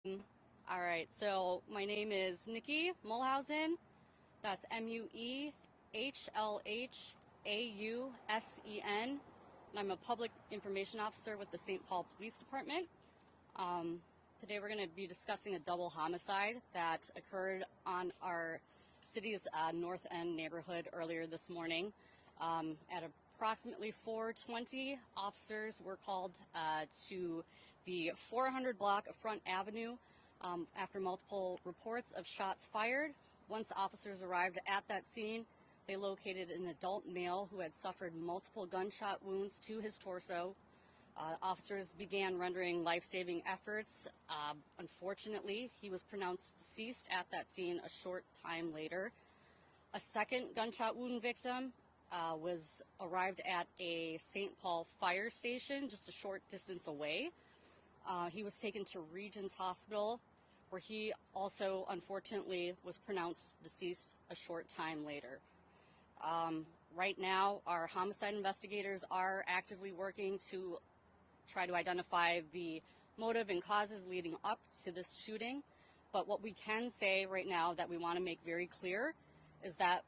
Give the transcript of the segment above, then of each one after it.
All right, so my name is Nikki Mulhausen. That's Mulhlausen, and I'm a public information officer with the St. Paul Police Department. Today we're going to be discussing a double homicide that occurred on our city's North End neighborhood earlier this morning. At approximately 4:20, officers were called to the 400 block of Front Avenue after multiple reports of shots fired. Once officers arrived at that scene, they located an adult male who had suffered multiple gunshot wounds to his torso. Officers began rendering life-saving efforts. Unfortunately, he was pronounced deceased at that scene a short time later. A second gunshot wound victim was arrived at a St. Paul fire station just a short distance away. He was taken to Regents Hospital, where he also unfortunately was pronounced deceased a short time later. Right now, our homicide investigators are actively working to try to identify the motive and causes leading up to this shooting. But what we can say right now that we want to make very clear is that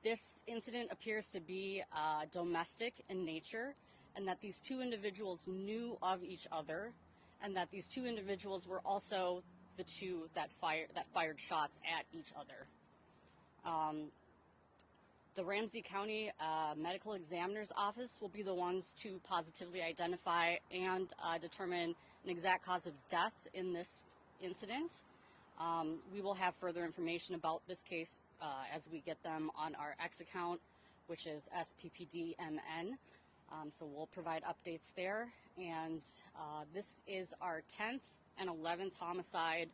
this incident appears to be domestic in nature, and that these two individuals knew of each other, and that these two individuals were also the two that fired shots at each other. The Ramsey County Medical Examiner's Office will be the ones to positively identify and determine an exact cause of death in this incident. We will have further information about this case as we get them on our X account, which is SPPDMN. So we'll provide updates there. And this is our 10th and 11th homicides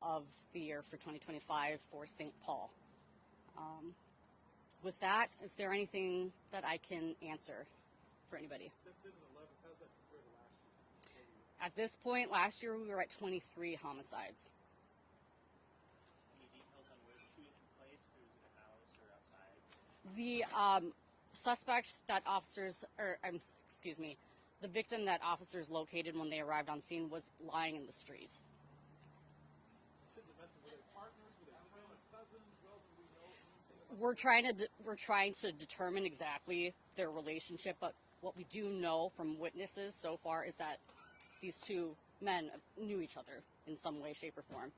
of the year for 2025 for St. Paul. With that, is there anything that I can answer for anybody? How's that compared to last year? At this point, last year we were at 23 homicides. Any details on where the shooting took place? If it was in a house or outside? The suspect that the victim that officers located when they arrived on scene was lying in the street. Were they partners? Were they friends, cousins? We're trying to determine exactly their relationship, but what we do know from witnesses so far is that these two men knew each other in some way, shape, or form.